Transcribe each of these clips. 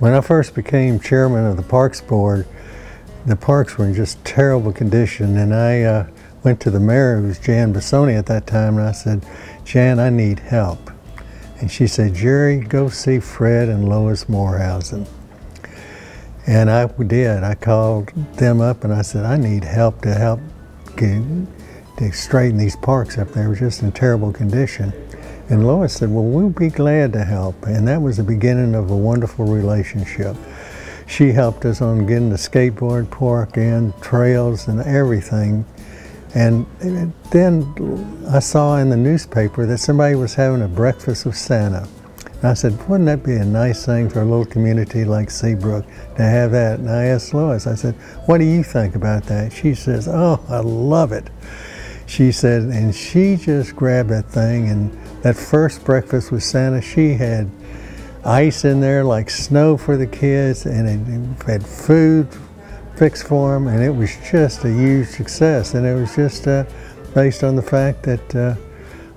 When I first became chairman of the Parks Board, the parks were in just terrible condition, and I went to the mayor, who was Jan Bissoni at that time, and I said, Jan, I need help. And she said, Jerry, go see Fred and Lois Mohrusen. And I did. I called them up and I said, I need help to straighten these parks up. They were just in terrible condition. And Lois said, well, we'll be glad to help. And that was the beginning of a wonderful relationship. She helped us on getting the skateboard park in, trails and everything. And then I saw in the newspaper that somebody was having a breakfast with Santa. And I said, wouldn't that be a nice thing for a little community like Seabrook to have that? And I asked Lois, I said, what do you think about that? She says, oh, I love it. She said, and she just grabbed that thing, and that first breakfast with Santa, she had ice in there like snow for the kids, and it had food fixed for them, and it was just a huge success. And it was just based on the fact that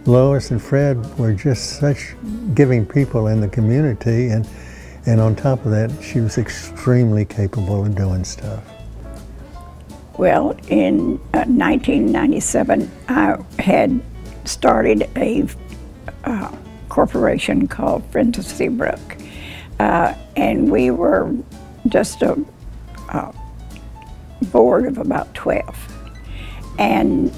Lois and Fred were just such giving people in the community, and on top of that, she was extremely capable of doing stuff. Well, in 1997, I had started a corporation called Friends of Seabrook, and we were just a board of about 12. And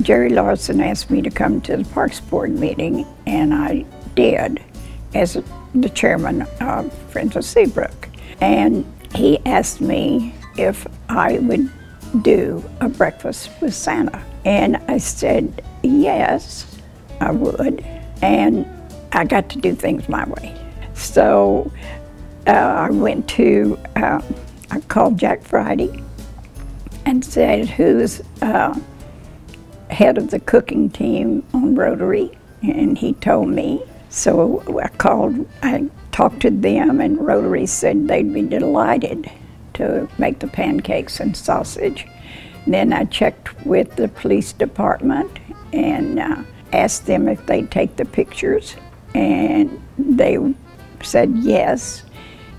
Jerry Larson asked me to come to the Parks Board meeting, and I did, as the chairman of Friends of Seabrook. And he asked me if I would do a breakfast with Santa. And I said, yes, I would. And I got to do things my way. So I went to, I called Jack Friday and said, who's head of the cooking team on Rotary? And he told me. So I talked to them, and Rotary said they'd be delighted to make the pancakes and sausage. Then I checked with the police department and asked them if they'd take the pictures, and they said yes.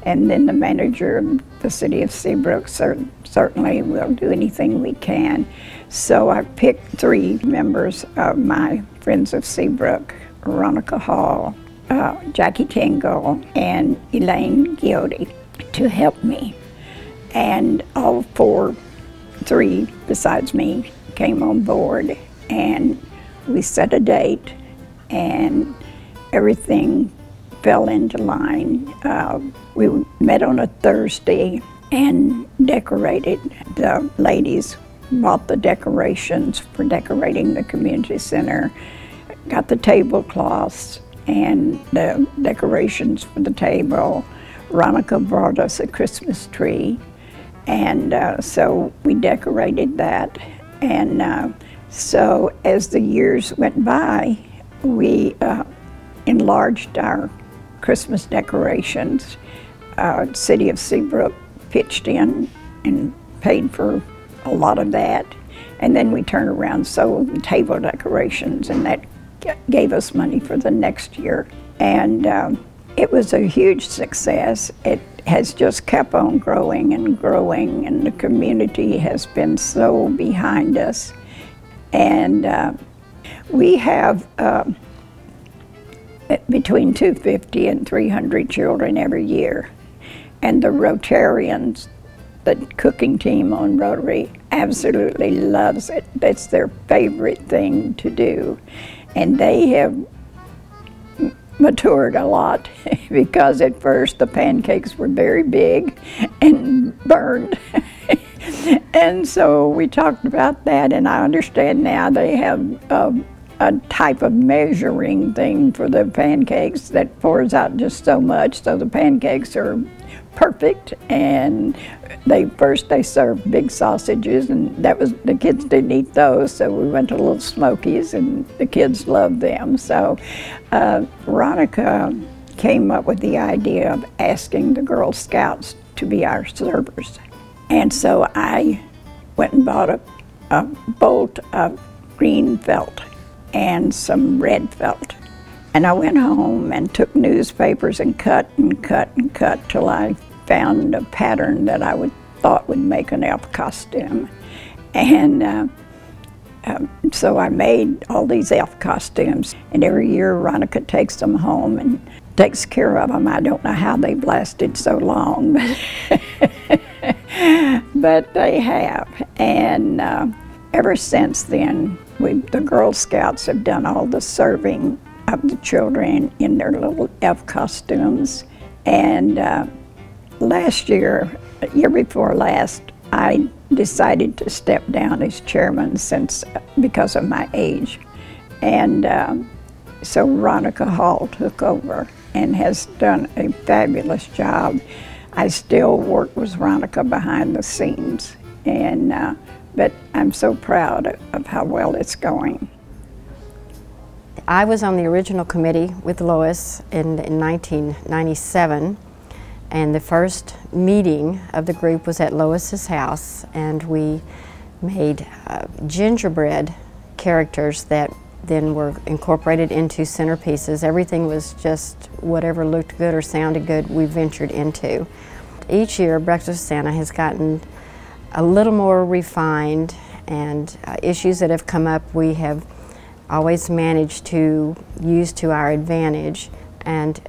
And then the manager of the city of Seabrook certainly will do anything we can. So I picked 3 members of my Friends of Seabrook, Ronica Hall, Jackie Tingle, and Elaine Gildy, to help me. And all 3 besides me came on board, and we set a date, and everything fell into line. We met on a Thursday and decorated. The ladies bought the decorations for decorating the community center, got the tablecloths and the decorations for the table. Ronica brought us a Christmas tree, and so we decorated that. And so as the years went by, we enlarged our Christmas decorations. City of Seabrook pitched in and paid for a lot of that. And then we turned around and sold the table decorations, and that gave us money for the next year. And it was a huge success. It has just kept on growing and growing, and the community has been so behind us. And we have between 250 and 300 children every year. And the Rotarians, the cooking team on Rotary, absolutely loves it. That's their favorite thing to do. And they have matured a lot, because at first the pancakes were very big and burned. And so we talked about that, and I understand now they have a type of measuring thing for the pancakes that pours out just so much, so the pancakes are perfect. And they served big sausages, and the kids didn't eat those, so we went to Little Smokies, and the kids loved them. So Ronica came up with the idea of asking the Girl Scouts to be our servers. And so I went and bought a bolt of green felt and some red felt, And I went home and took newspapers and cut and cut and cut till I found a pattern that I thought would make an elf costume. And so I made all these elf costumes. And every year Ronica takes them home and takes care of them. I don't know how they've lasted so long, but they have. And ever since then, the Girl Scouts have done all the serving of the children in their little elf costumes. And last year, year before last, I decided to step down as chairman because of my age. And so Ronica Hall took over and has done a fabulous job. I still work with Ronica behind the scenes, but I'm so proud of how well it's going. I was on the original committee with Lois in 1997, and the first meeting of the group was at Lois's house, and we made gingerbread characters that then were incorporated into centerpieces. Everything was just whatever looked good or sounded good we ventured into. Each year, Breakfast with Santa has gotten a little more refined, and issues that have come up we have always managed to use to our advantage. And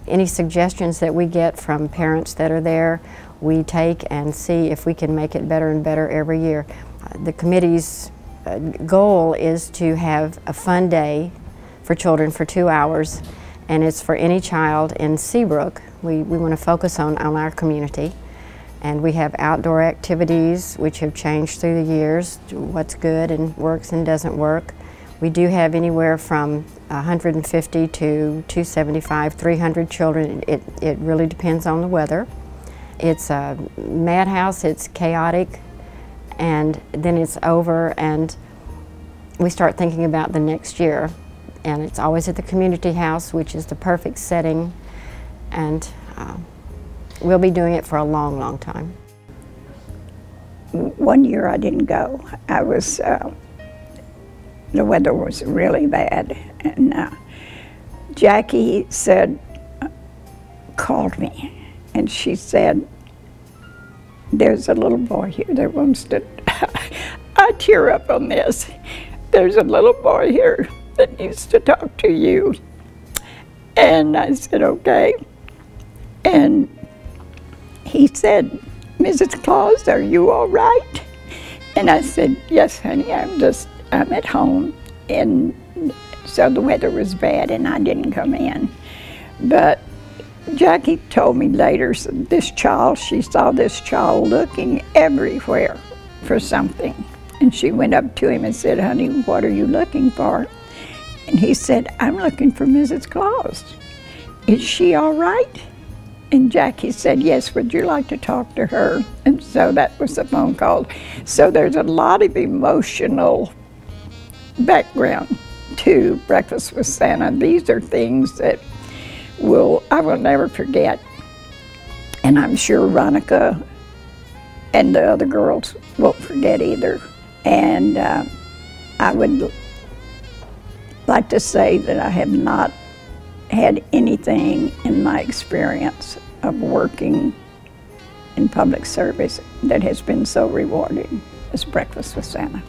any suggestions that we get from parents that are there, we take and see if we can make it better and better every year. The committee's goal is to have a fun day for children for 2 hours, and it's for any child in Seabrook. We want to focus on our community, and we have outdoor activities which have changed through the years, what's good and works and doesn't work. We do have anywhere from 150 to 275, 300 children. It really depends on the weather. It's a madhouse, it's chaotic, and then it's over and we start thinking about the next year. And it's always at the community house, which is the perfect setting, and we'll be doing it for a long, long time. One year I didn't go. The weather was really bad, and Jackie called me, and she said, "There's a little boy here that wants to," I tear up on this, "There's a little boy here that needs to talk to you." And I said, "Okay." And he said, "Mrs. Claus, are you all right?" And I said, "Yes, honey, I'm at home." And so the weather was bad and I didn't come in. But Jackie told me later, she saw this child looking everywhere for something. And she went up to him and said, "Honey, what are you looking for?" And he said, "I'm looking for Mrs. Claus. Is she all right?" And Jackie said, "Yes, would you like to talk to her?" And so that was the phone call. So there's a lot of emotional background to Breakfast with Santa. These are things that I will never forget. And I'm sure Ronica and the other girls won't forget either. And I would like to say that I have not had anything in my experience of working in public service that has been so rewarding as Breakfast with Santa.